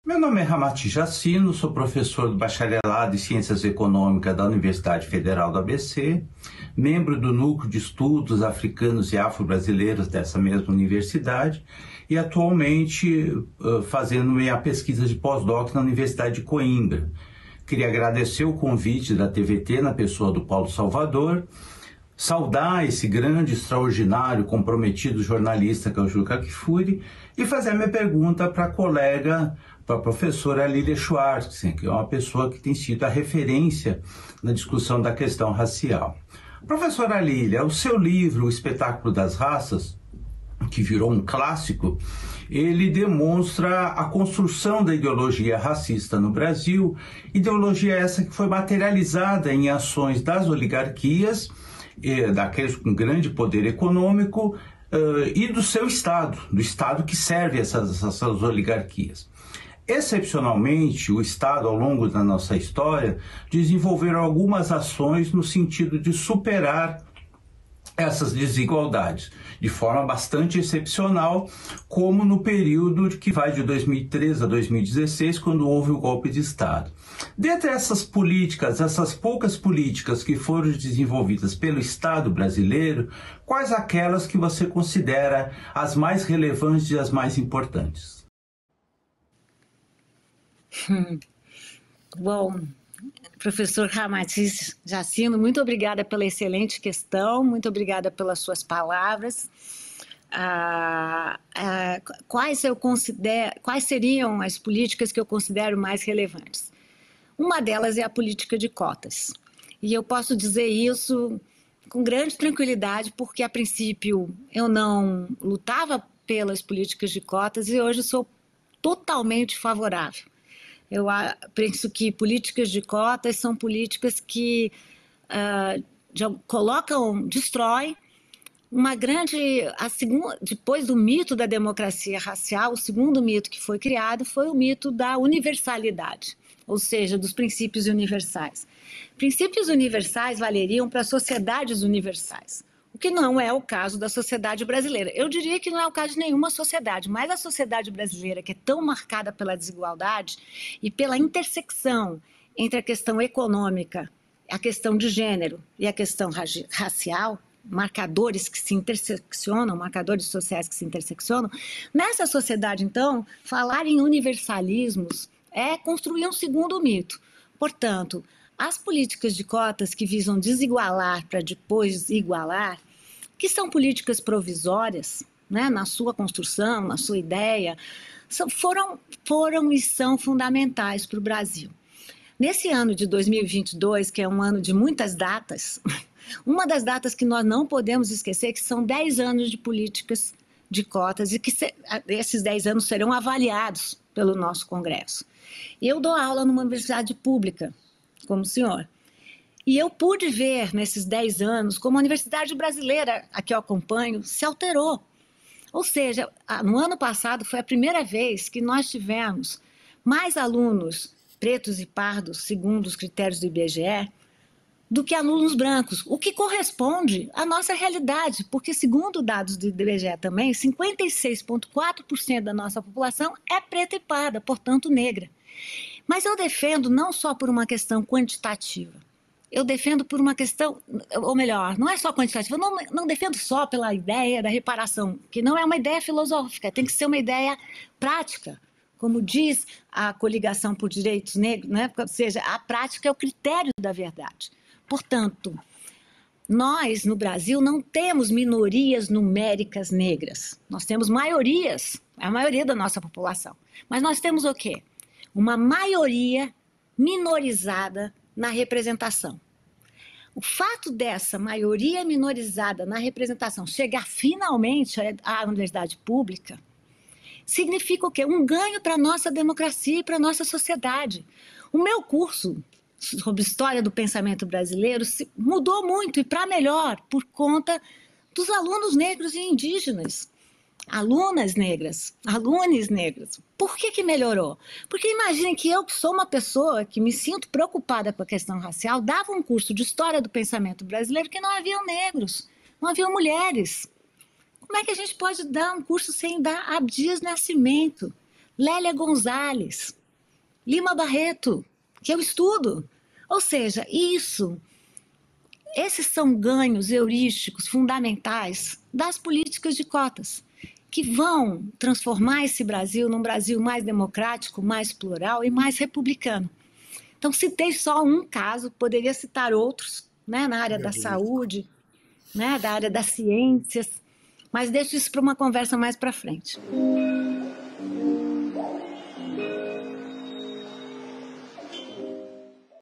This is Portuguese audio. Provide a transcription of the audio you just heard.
Meu nome é Ramati Jacino, sou professor do Bacharelado em Ciências Econômicas da Universidade Federal do ABC, membro do Núcleo de Estudos Africanos e Afro-Brasileiros dessa mesma universidade e atualmente fazendo minha pesquisa de pós-doc na Universidade de Coimbra. Queria agradecer o convite da TVT na pessoa do Paulo Salvador, saudar esse grande, extraordinário, comprometido jornalista que é o Juca Kfouri e fazer a minha pergunta para a colega, para a professora Lilia Schwartz, que é uma pessoa que tem sido a referência na discussão da questão racial. Professora Lilia, o seu livro, O Espetáculo das Raças, que virou um clássico, ele demonstra a construção da ideologia racista no Brasil, ideologia essa que foi materializada em ações das oligarquias, daqueles com grande poder econômico e do seu Estado, do Estado que serve essas oligarquias. Excepcionalmente, o Estado, ao longo da nossa história, desenvolveu algumas ações no sentido de superar essas desigualdades, de forma bastante excepcional, como no período que vai de 2013 a 2016, quando houve o golpe de Estado. Dentre essas políticas, essas poucas políticas que foram desenvolvidas pelo Estado brasileiro, quais aquelas que você considera as mais relevantes e as mais importantes? Bom, professor Ramati Jacino, muito obrigada pela excelente questão, muito obrigada pelas suas palavras. Quais seriam as políticas que eu considero mais relevantes? Uma delas é a política de cotas. E eu posso dizer isso com grande tranquilidade, porque a princípio eu não lutava pelas políticas de cotas e hoje sou totalmente favorável. Eu penso que políticas de cotas são políticas que destroem uma grande... depois do mito da democracia racial, o segundo mito que foi criado foi o mito da universalidade, ou seja, dos princípios universais. Princípios universais valeriam para sociedades universais, o que não é o caso da sociedade brasileira. Eu diria que não é o caso de nenhuma sociedade, mas a sociedade brasileira, que é tão marcada pela desigualdade e pela intersecção entre a questão econômica, a questão de gênero e a questão racial, marcadores que se interseccionam, marcadores sociais que se interseccionam, nessa sociedade, então, falar em universalismos é construir um segundo mito. Portanto, as políticas de cotas que visam desigualar para depois igualar, que são políticas provisórias, né, na sua construção, na sua ideia, foram e são fundamentais para o Brasil. Nesse ano de 2022, que é um ano de muitas datas, uma das datas que nós não podemos esquecer é que são 10 anos de políticas de cotas e que esses 10 anos serão avaliados pelo nosso Congresso. Eu dou aula numa universidade pública, como o senhor. E eu pude ver nesses 10 anos como a universidade brasileira, a que eu acompanho, se alterou. Ou seja, no ano passado foi a primeira vez que nós tivemos mais alunos pretos e pardos, segundo os critérios do IBGE, do que alunos brancos, o que corresponde à nossa realidade, porque segundo dados do IBGE também, 56,4% da nossa população é preta e parda, portanto negra. Mas eu defendo não só por uma questão quantitativa, eu defendo por uma questão, ou melhor, não é só quantitativa, eu não defendo só pela ideia da reparação, que não é uma ideia filosófica, tem que ser uma ideia prática, como diz a Coligação por Direitos Negros, né? Ou seja, a prática é o critério da verdade. Portanto, nós no Brasil não temos minorias numéricas negras, nós temos maiorias, a maioria da nossa população, mas nós temos o quê? Uma maioria minorizada na representação. O fato dessa maioria minorizada na representação chegar finalmente à universidade pública significa o quê? Um ganho para a nossa democracia e para a nossa sociedade. O meu curso sobre história do pensamento brasileiro mudou muito e para melhor por conta dos alunos negros e indígenas. Alunas negras, alunos negros. Por que melhorou? Porque imaginem que eu, que sou uma pessoa que me sinto preocupada com a questão racial, dava um curso de história do pensamento brasileiro que não haviam negros, não haviam mulheres. Como é que a gente pode dar um curso sem dar Abdias Nascimento, Lélia Gonzalez, Lima Barreto, que eu estudo. Ou seja, esses são ganhos heurísticos fundamentais das políticas de cotas, que vão transformar esse Brasil num Brasil mais democrático, mais plural e mais republicano. Então, citei só um caso, poderia citar outros, né, na área da saúde, né, da área das ciências, mas deixo isso para uma conversa mais para frente.